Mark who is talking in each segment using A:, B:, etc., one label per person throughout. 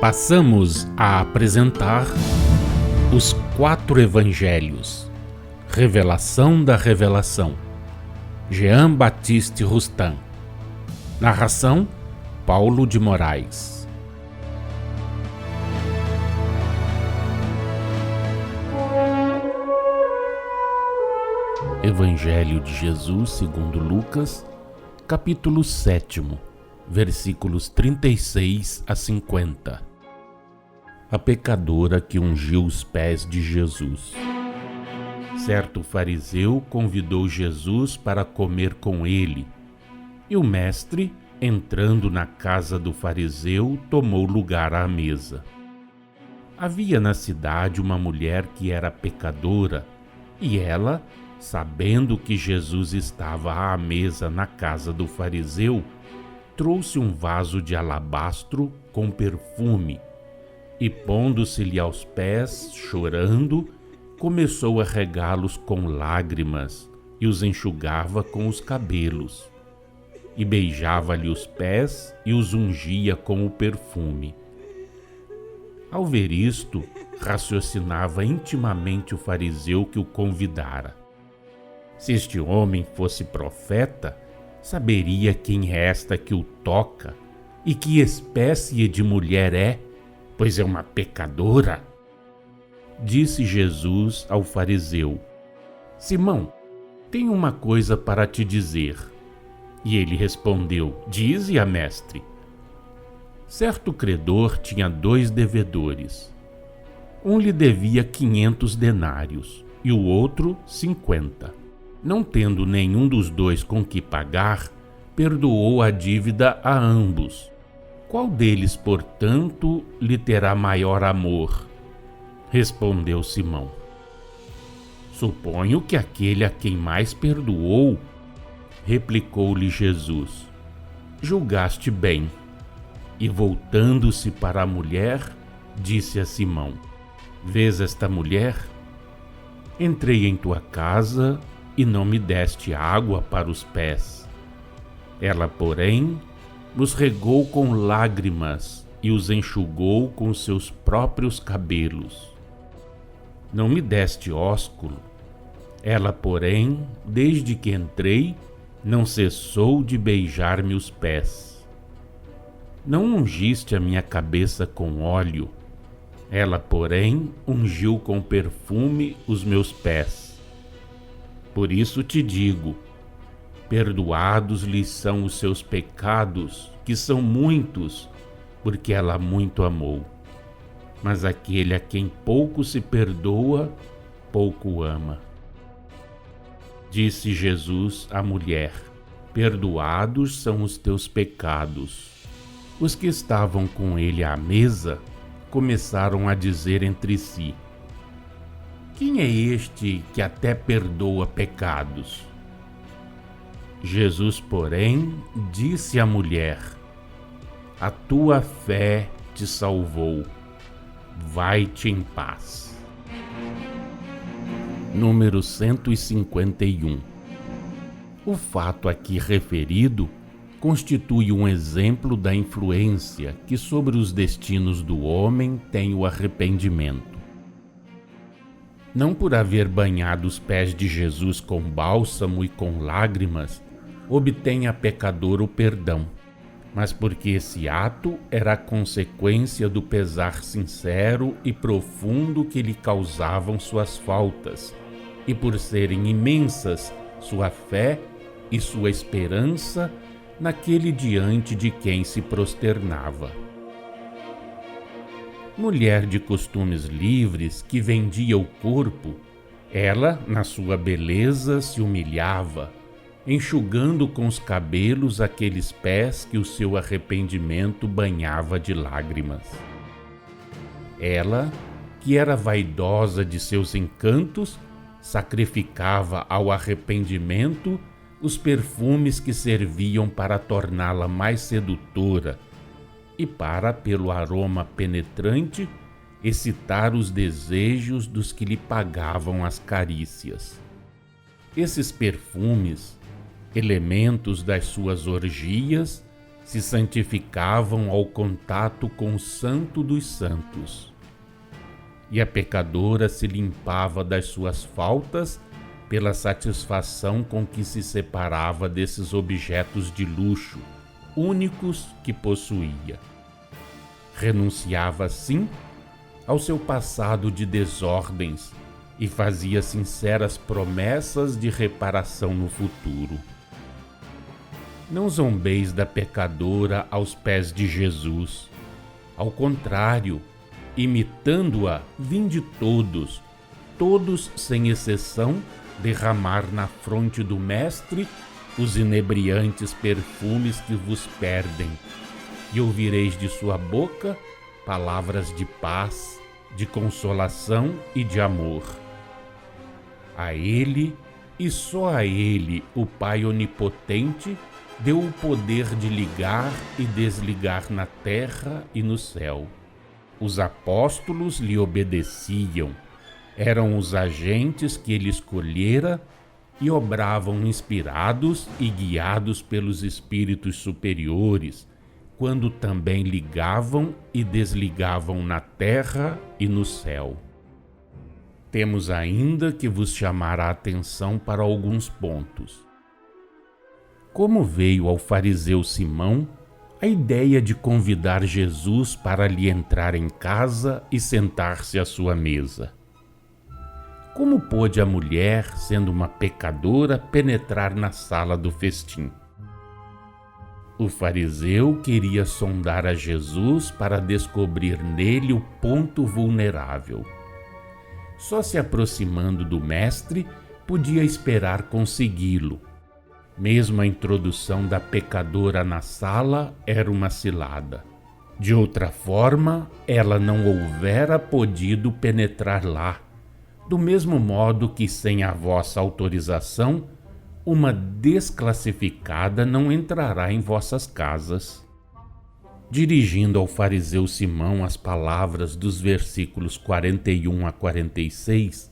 A: Passamos a apresentar os 4 Evangelhos, Revelação da Revelação, Jean Baptiste Rustin. Narração, Paulo de Moraes. Evangelho de Jesus segundo Lucas, capítulo 7, versículos 36 a 50. A pecadora que ungiu os pés de Jesus. Certo fariseu convidou Jesus para comer com ele, e o mestre, entrando na casa do fariseu, tomou lugar à mesa. Havia na cidade uma mulher que era pecadora, e ela, sabendo que Jesus estava à mesa na casa do fariseu, trouxe um vaso de alabastro com perfume, e pondo-se-lhe aos pés, chorando, começou a regá-los com lágrimas e os enxugava com os cabelos. E beijava-lhe os pés e os ungia com o perfume. Ao ver isto, raciocinava intimamente o fariseu que o convidara. Se este homem fosse profeta, saberia quem é esta que o toca e que espécie de mulher é, pois é uma pecadora. Disse Jesus ao fariseu: Simão, tenho uma coisa para te dizer. E ele respondeu: Dize-a, mestre. Certo credor tinha 2 devedores. Um lhe devia 500 denários e o outro 50. Não tendo nenhum dos 2 com que pagar, perdoou a dívida a ambos. Qual deles, portanto, lhe terá maior amor? Respondeu Simão. Suponho que aquele a quem mais perdoou. Replicou-lhe Jesus. Julgaste bem. E voltando-se para a mulher, disse a Simão: Vês esta mulher? Entrei em tua casa e não me deste água para os pés. Ela, porém, nos regou com lágrimas e os enxugou com seus próprios cabelos. Não me deste ósculo. Ela, porém, desde que entrei, não cessou de beijar-me os pés. Não ungiste a minha cabeça com óleo. Ela, porém, ungiu com perfume os meus pés. Por isso te digo, perdoados lhes são os seus pecados, que são muitos, porque ela muito amou. Mas aquele a quem pouco se perdoa, pouco ama. Disse Jesus à mulher: Perdoados são os teus pecados. Os que estavam com ele à mesa começaram a dizer entre si: Quem é este que até perdoa pecados? Jesus, porém, disse à mulher: A tua fé te salvou. Vai-te em paz. Número 151. O fato aqui referido constitui um exemplo da influência que sobre os destinos do homem tem o arrependimento. Não por haver banhado os pés de Jesus com bálsamo e com lágrimas, obtém a pecadora o perdão, mas porque esse ato era a consequência do pesar sincero e profundo que lhe causavam suas faltas, e por serem imensas sua fé e sua esperança naquele diante de quem se prosternava. Mulher de costumes livres que vendia o corpo, ela, na sua beleza, se humilhava, enxugando com os cabelos aqueles pés que o seu arrependimento banhava de lágrimas. Ela, que era vaidosa de seus encantos, sacrificava ao arrependimento os perfumes que serviam para torná-la mais sedutora e para, pelo aroma penetrante, excitar os desejos dos que lhe pagavam as carícias. Esses perfumes, elementos das suas orgias, se santificavam ao contato com o Santo dos Santos. E a pecadora se limpava das suas faltas pela satisfação com que se separava desses objetos de luxo, únicos que possuía. Renunciava, assim, ao seu passado de desordens e fazia sinceras promessas de reparação no futuro. Não zombeis da pecadora aos pés de Jesus. Ao contrário, imitando-a, vinde todos, sem exceção, derramar na fronte do Mestre os inebriantes perfumes que vos perdem, e ouvireis de sua boca palavras de paz, de consolação e de amor. A Ele, e só a Ele, o Pai Onipotente, deu o poder de ligar e desligar na terra e no céu. Os apóstolos lhe obedeciam, eram os agentes que ele escolhera e obravam inspirados e guiados pelos espíritos superiores, quando também ligavam e desligavam na terra e no céu. Temos ainda que vos chamar a atenção para alguns pontos. Como veio ao fariseu Simão a ideia de convidar Jesus para lhe entrar em casa e sentar-se à sua mesa? Como pôde a mulher, sendo uma pecadora, penetrar na sala do festim? O fariseu queria sondar a Jesus para descobrir nele o ponto vulnerável. Só se aproximando do mestre podia esperar consegui-lo. Mesmo a introdução da pecadora na sala era uma cilada. De outra forma, ela não houvera podido penetrar lá, do mesmo modo que, sem a vossa autorização, uma desclassificada não entrará em vossas casas. Dirigindo ao fariseu Simão as palavras dos versículos 41 a 46,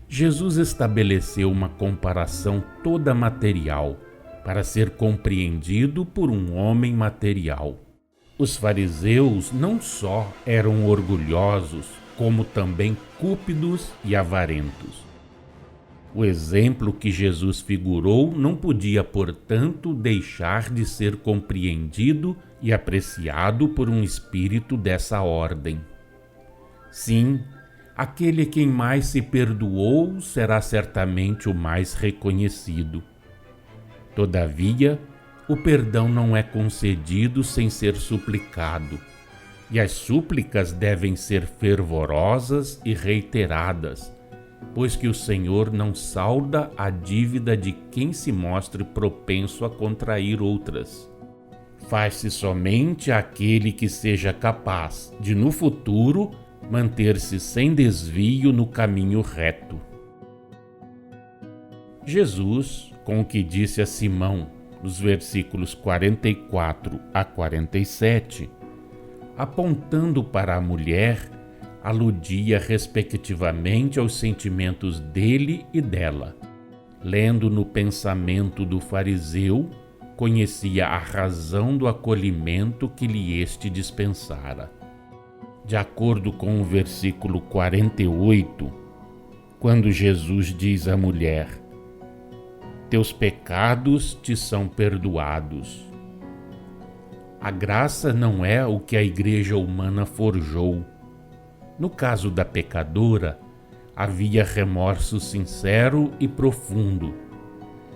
A: Jesus estabeleceu uma comparação toda material para ser compreendido por um homem material. Os fariseus não só eram orgulhosos, como também cúpidos e avarentos. O exemplo que Jesus figurou não podia, portanto, deixar de ser compreendido e apreciado por um espírito dessa ordem. Sim, aquele quem mais se perdoou será certamente o mais reconhecido. Todavia, o perdão não é concedido sem ser suplicado, e as súplicas devem ser fervorosas e reiteradas, pois que o Senhor não salda a dívida de quem se mostre propenso a contrair outras. Faz-se somente aquele que seja capaz de, no futuro, manter-se sem desvio no caminho reto. Jesus, com o que disse a Simão, nos versículos 44 a 47, apontando para a mulher, aludia respectivamente aos sentimentos dele e dela. Lendo no pensamento do fariseu, conhecia a razão do acolhimento que lhe este dispensara. De acordo com o versículo 48, quando Jesus diz à mulher: "Teus pecados te são perdoados", a graça não é o que a igreja humana forjou. No caso da pecadora, havia remorso sincero e profundo.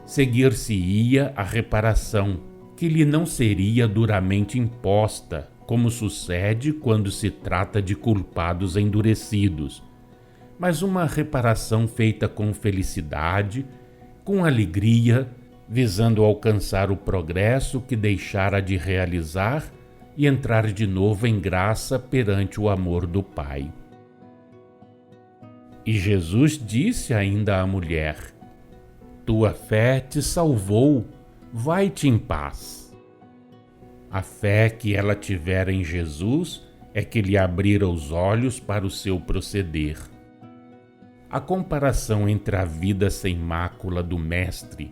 A: Seguir-se-ia a reparação, que lhe não seria duramente imposta, como sucede quando se trata de culpados endurecidos, mas uma reparação feita com felicidade, com alegria, visando alcançar o progresso que deixara de realizar e entrar de novo em graça perante o amor do Pai. E Jesus disse ainda à mulher: "Tua fé te salvou, vai-te em paz." A fé que ela tivera em Jesus é que lhe abrira os olhos para o seu proceder. A comparação entre a vida sem mácula do Mestre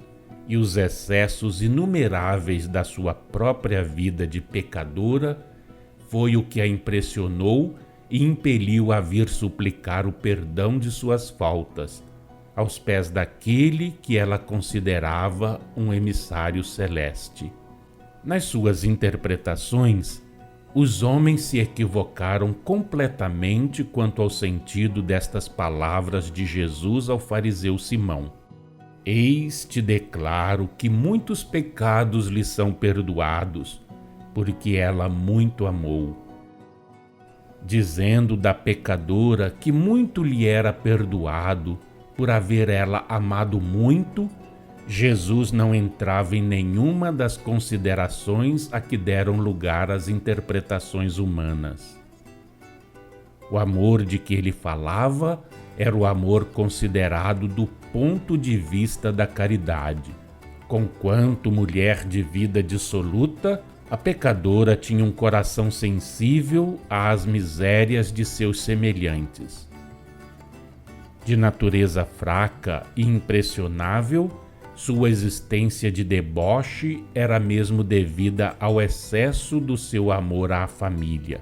A: e os excessos inumeráveis da sua própria vida de pecadora foi o que a impressionou e impeliu a vir suplicar o perdão de suas faltas aos pés daquele que ela considerava um emissário celeste. Nas suas interpretações, os homens se equivocaram completamente quanto ao sentido destas palavras de Jesus ao fariseu Simão. Eis te declaro que muitos pecados lhe são perdoados, porque ela muito amou. Dizendo da pecadora que muito lhe era perdoado, por haver ela amado muito, Jesus não entrava em nenhuma das considerações a que deram lugar as interpretações humanas. O amor de que ele falava era o amor considerado do ponto de vista da caridade. Conquanto mulher de vida dissoluta, a pecadora tinha um coração sensível às misérias de seus semelhantes. De natureza fraca e impressionável, sua existência de deboche era mesmo devida ao excesso do seu amor à família,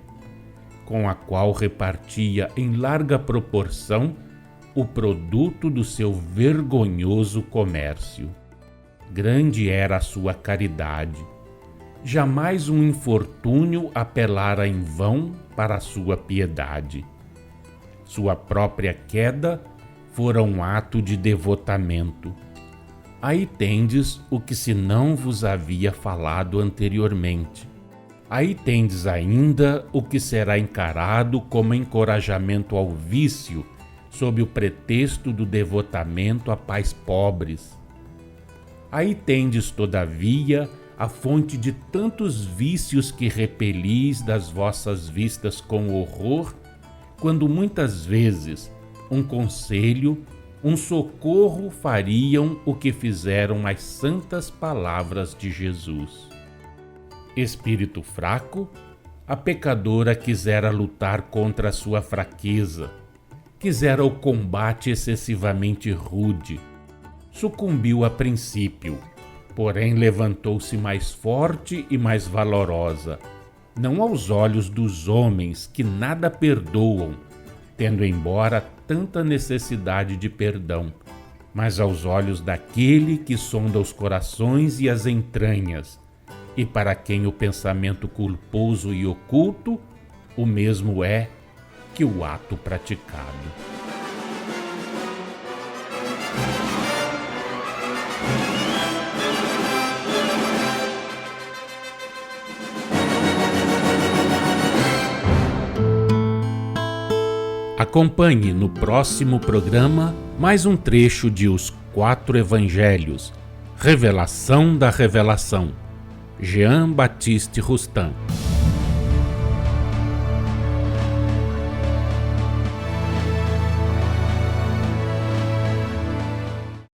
A: com a qual repartia em larga proporção o produto do seu vergonhoso comércio. Grande era a sua caridade. Jamais um infortúnio apelara em vão para a sua piedade. Sua própria queda fora um ato de devotamento. Aí tendes o que se não vos havia falado anteriormente. Aí tendes ainda o que será encarado como encorajamento ao vício, sob o pretexto do devotamento a pais pobres. Aí tendes, todavia, a fonte de tantos vícios que repelis das vossas vistas com horror, quando muitas vezes um conselho, um socorro fariam o que fizeram as santas palavras de Jesus. Espírito fraco, a pecadora quisera lutar contra a sua fraqueza, quisera o combate excessivamente rude. Sucumbiu a princípio, porém levantou-se mais forte e mais valorosa, não aos olhos dos homens que nada perdoam, tendo embora tanta necessidade de perdão, mas aos olhos daquele que sonda os corações e as entranhas, e para quem o pensamento culposo e oculto, o mesmo é que o ato praticado. Acompanhe no próximo programa mais um trecho de Os Quatro Evangelhos, Revelação da Revelação, Jean Baptiste Rustin.